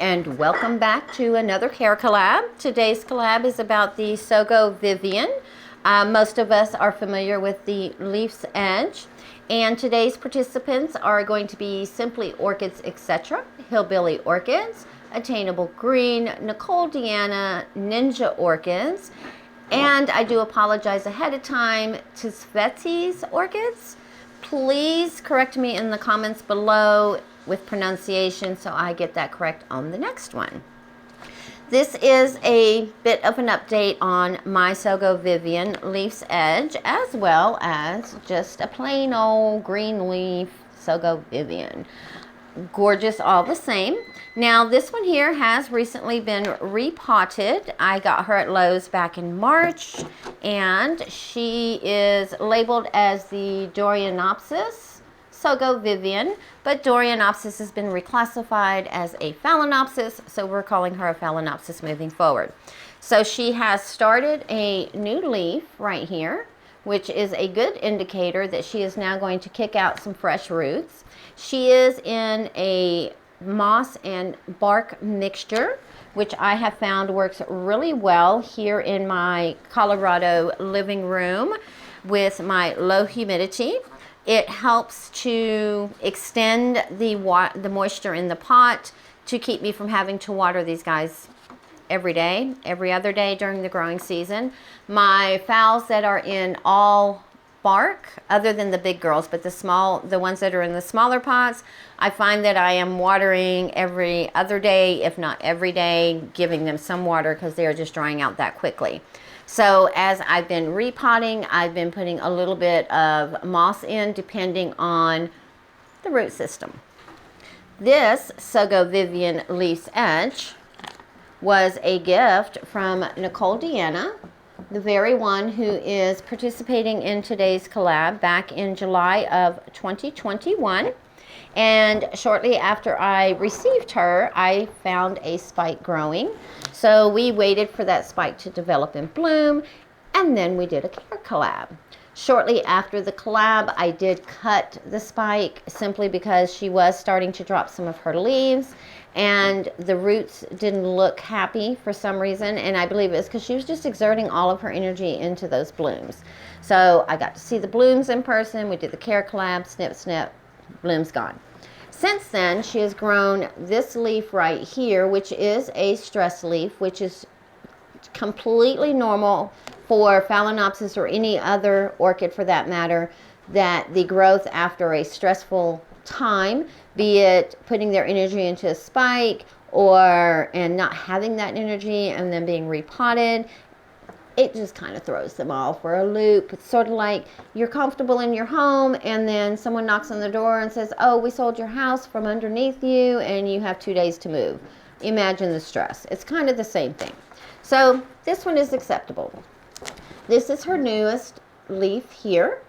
and welcome back to another care collab. Today's collab is about the Sogo Vivien. Most of us are familiar with the Leaf's Edge, and today's participants are going to be Simply Orchids, etc., Hillbilly Orchids, Attainable Green, Nicole Deanna, Ninja Orchids, and I do apologize ahead of time to Sveti's Orchids. Please correct me in the comments below with pronunciation so I get that correct on the next one. This is a bit of an update on my Sogo Vivien Leaf's Edge, as well as just a plain old green leaf Sogo Vivien. Gorgeous all the same. Now this one here has recently been repotted. I got her at Lowe's back in March, and she is labeled as the Dorianopsis Sogo Vivien, but Dorianopsis has been reclassified as a Phalaenopsis, so we're calling her a Phalaenopsis moving forward. So she has started a new leaf right here, which is a good indicator that she is now going to kick out some fresh roots. She is in a moss and bark mixture, which I have found works really well here in my Colorado living room with my low humidity. It helps to extend the moisture in the pot to keep me from having to water these guys every day, every other day during the growing season. My phals that are in all bark, other than the big girls, but the ones that are in the smaller pots, I find that I am watering every other day, if not every day, giving them some water because they are just drying out that quickly. So as I've been repotting, I've been putting a little bit of moss in depending on the root system. This Sogo Vivien Leaf's Edge was a gift from Nicole Deanna, the very one who is participating in today's collab, back in July of 2021. And shortly after I received her, I found a spike growing. So we waited for that spike to develop and bloom, and then we did a care collab. Shortly after the collab, I did cut the spike simply because she was starting to drop some of her leaves, and the roots didn't look happy for some reason, and I believe it's because she was just exerting all of her energy into those blooms. So I got to see the blooms in person. We did the care collab, snip, snip, bloom's gone. Since then, she has grown this leaf right here, which is a stress leaf, which is completely normal for Phalaenopsis or any other orchid for that matter, that the growth after a stressful time, be it putting their energy into a spike and not having that energy and then being repotted, it just kind of throws them all for a loop. It's sort of like you're comfortable in your home and then someone knocks on the door and says, oh, we sold your house from underneath you and you have 2 days to move. Imagine the stress. It's kind of the same thing. So this one is acceptable. This is her newest leaf here,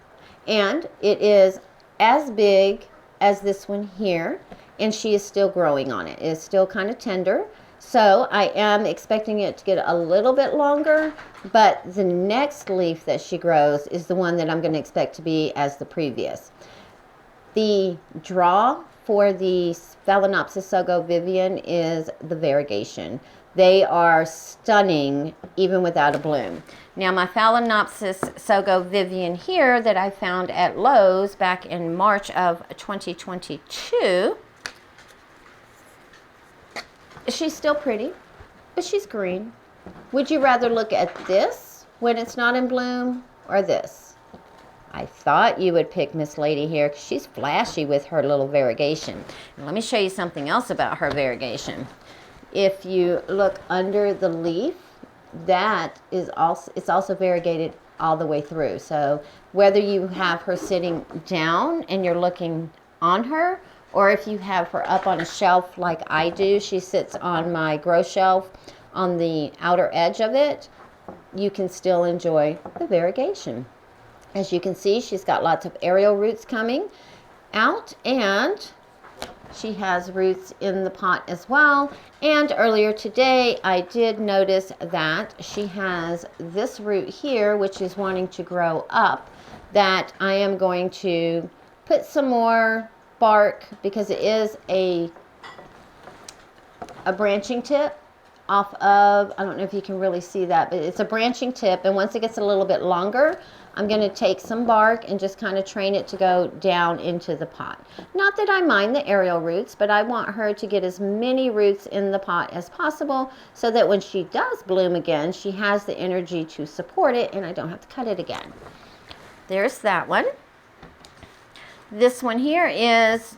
and it is as big as this one here, and she is still growing on it. It is still kind of tender. So I am expecting it to get a little bit longer, but the next leaf that she grows is the one that I'm going to expect to be as the previous. The draw for the Phalaenopsis Sogo Vivien is the variegation. They are stunning even without a bloom. Now my Phalaenopsis Sogo Vivien here that I found at Lowe's back in March of 2022, she's still pretty, but she's green. Would you rather look at this when it's not in bloom or this? I thought you would pick Miss Lady here because she's flashy with her little variegation. And let me show you something else about her variegation. If you look under the leaf, it's also variegated all the way through. So whether you have her sitting down and you're looking on her, or if you have her up on a shelf like I do, she sits on my grow shelf on the outer edge of it, you can still enjoy the variegation. As you can see, she's got lots of aerial roots coming out, and she has roots in the pot as well. And earlier today, I did notice that she has this root here, which is wanting to grow up, that I am going to put some more bark, because it is a a branching tip off of, I don't know if you can really see that, but it's a branching tip, and once it gets a little bit longer, I'm going to take some bark and just kind of train it to go down into the pot. Not that I mind the aerial roots, but I want her to get as many roots in the pot as possible so that when she does bloom again, she has the energy to support it and I don't have to cut it again. There's that one. This one here is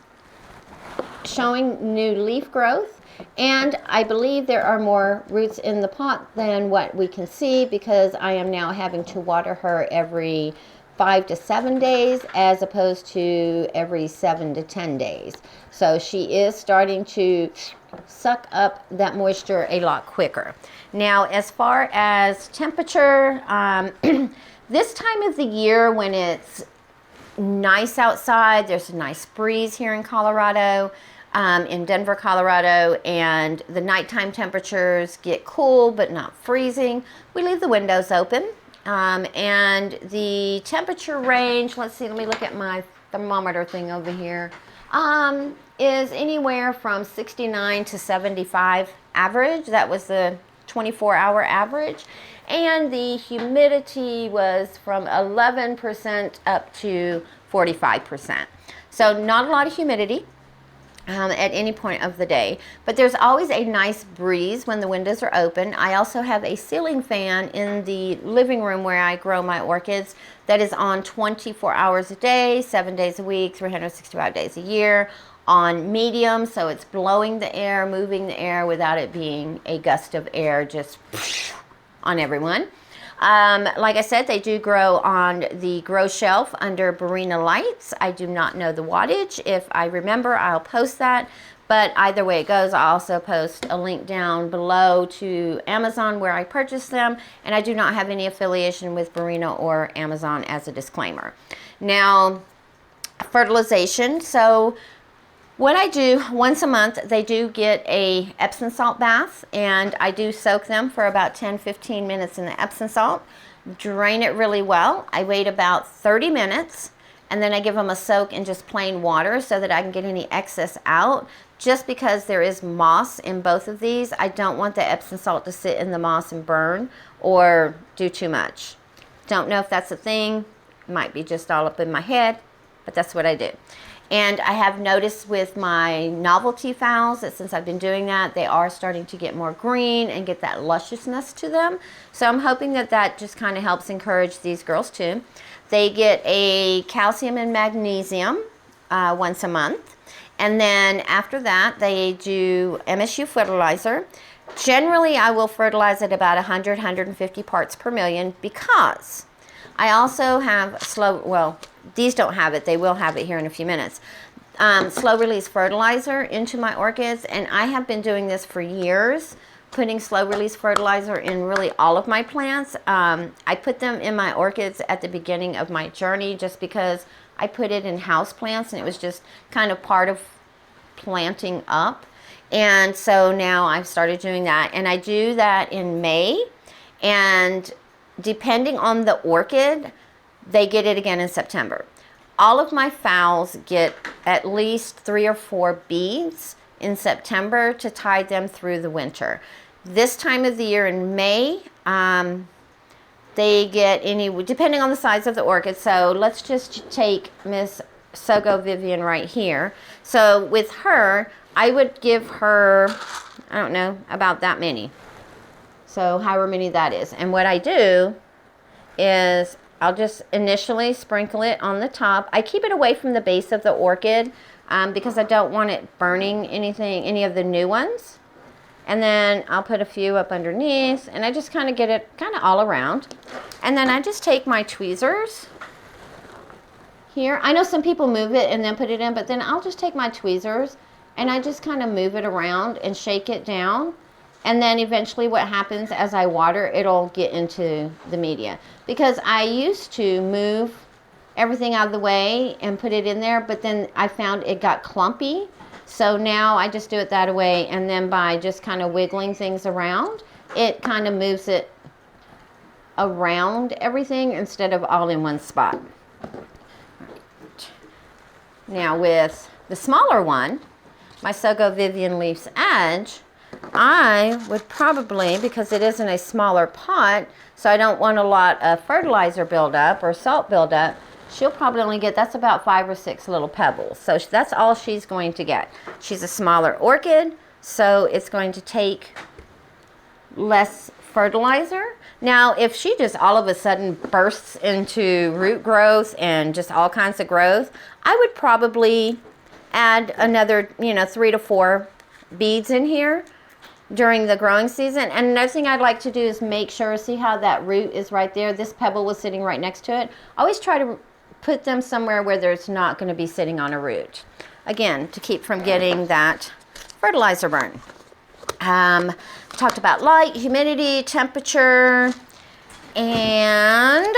showing new leaf growth. And I believe there are more roots in the pot than what we can see because I am now having to water her every 5 to 7 days as opposed to every 7 to 10 days. So she is starting to suck up that moisture a lot quicker. Now, as far as temperature, this time of the year when it's nice outside, there's a nice breeze here in Colorado. In Denver, Colorado, and the nighttime temperatures get cool but not freezing. We leave the windows open, and the temperature range, let's see, let me look at my thermometer thing over here, is anywhere from 69 to 75 average. That was the 24-hour average, and the humidity was from 11% up to 45%. So not a lot of humidity at any point of the day, but there's always a nice breeze when the windows are open. I also have a ceiling fan in the living room where I grow my orchids that is on 24 hours a day, 7 days a week, 365 days a year on medium, so it's blowing the air, moving the air without it being a gust of air just on everyone. Like I said, they do grow on the grow shelf under Barina lights. I do not know the wattage. If I remember, I'll post that. But either way it goes, I'll also post a link down below to Amazon where I purchased them. And I do not have any affiliation with Barina or Amazon as a disclaimer. Now, fertilization. So what I do once a month, they do get a Epsom salt bath, and I do soak them for about 10-15 minutes in the Epsom salt, drain it really well. I wait about 30 minutes, and then I give them a soak in just plain water so that I can get any excess out. Just because there is moss in both of these, I don't want the Epsom salt to sit in the moss and burn or do too much. Don't know if that's a thing. Might be just all up in my head, but that's what I do. And I have noticed with my novelty phals that since I've been doing that, they are starting to get more green and get that lusciousness to them. So I'm hoping that that just kind of helps encourage these girls too. They get a calcium and magnesium once a month. And then after that, they do MSU fertilizer. Generally, I will fertilize at about 100, 150 parts per million because I also have these don't have it. They will have it here in a few minutes. Slow release fertilizer into my orchids, and I have been doing this for years, putting slow release fertilizer in really all of my plants. I put them in my orchids at the beginning of my journey just because I put it in house plants and it was just kind of part of planting up. And so now I've started doing that, and I do that in May, and depending on the orchid, they get it again in September. All of my phals get at least 3 or 4 beads in September to tide them through the winter. This time of the year in May, they get depending on the size of the orchid. So let's just take Miss Sogo Vivien right here. So with her, I would give her, I don't know, about that many. So however many that is. And what I do is I'll just initially sprinkle it on the top. I keep it away from the base of the orchid because I don't want it burning any of the new ones. And then I'll put a few up underneath, and I just kind of get it kind of all around. And then I just take my tweezers here. I know some people move it and then put it in, but then I'll just take my tweezers and I just kind of move it around and shake it down. And then eventually what happens as I water, it'll get into the media. Because I used to move everything out of the way and put it in there, but then I found it got clumpy. So now I just do it that way, and then by just kind of wiggling things around, it kind of moves it around everything instead of all in one spot. Now with the smaller one, my Sogo Vivien Leaf's Edge, I would probably, because it is in a smaller pot, so I don't want a lot of fertilizer buildup or salt buildup, she'll probably only get, that's about 5 or 6 little pebbles. So that's all she's going to get. She's a smaller orchid, so it's going to take less fertilizer. Now, if she just all of a sudden bursts into root growth and just all kinds of growth, I would probably add another, 3 to 4 beads in here during the growing season. And another thing I'd like to do is make sure, see how that root is right there? This pebble was sitting right next to it. I always try to put them somewhere where there's not going to be sitting on a root. Again, to keep from getting that fertilizer burn. Talked about light, humidity, temperature, and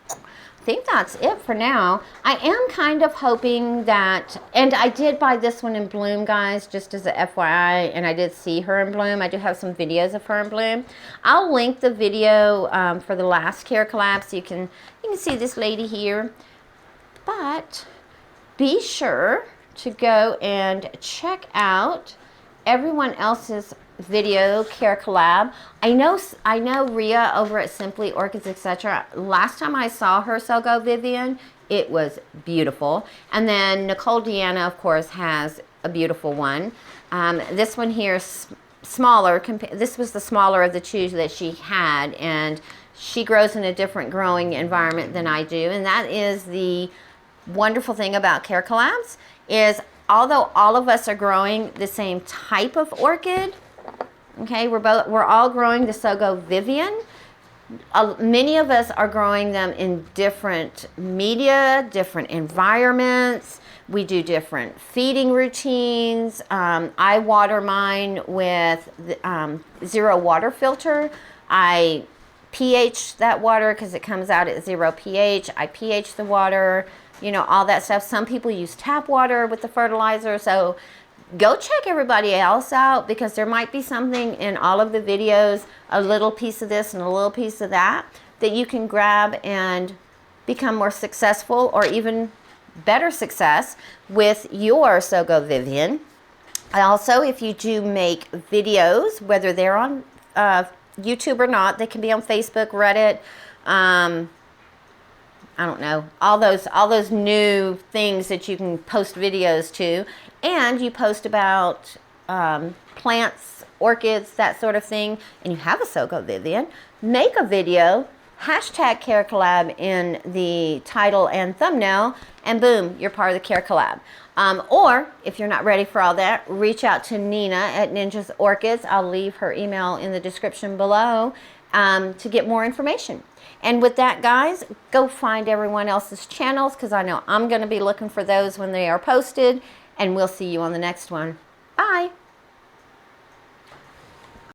I think that's it for now. I am kind of hoping that, and I did buy this one in bloom, guys, just as a FYI, and I did see her in bloom. I do have some videos of her in bloom. I'll link the video for the last care collab so you can see this lady here. But be sure to go and check out everyone else's video care collab. I know Rhea over at Simply Orchids Etc. Last time I saw her Sogo Vivien, it was beautiful. And then Nicole Deanna, of course, has a beautiful one. This one here is smaller. This was the smaller of the two that she had, and she grows in a different growing environment than I do. And that is the wonderful thing about care collabs, is although all of us are growing the same type of orchid, okay, we're all growing the Sogo Vivien. Many of us are growing them in different media, different environments. We do different feeding routines. I water mine with zero water filter. I pH that water because it comes out at 0 pH. I pH the water, all that stuff. Some people use tap water with the fertilizer. So go check everybody else out, because there might be something in all of the videos, a little piece of this and a little piece of that you can grab and become more successful, or even better success with your Sogo Vivien. Also, if you do make videos, whether they're on YouTube or not, they can be on Facebook, Reddit, I don't know, all those new things that you can post videos to, and you post about plants, orchids, that sort of thing, and you have a Sogo Vivien, make a video, hashtag Care Collab in the title and thumbnail, and boom, you're part of the Care Collab. Or if you're not ready for all that, reach out to Nina at Ninjas Orchids. I'll leave her email in the description below to get more information. And with that, guys, go find everyone else's channels, because I know I'm going to be looking for those when they are posted. And we'll see you on the next one. Bye.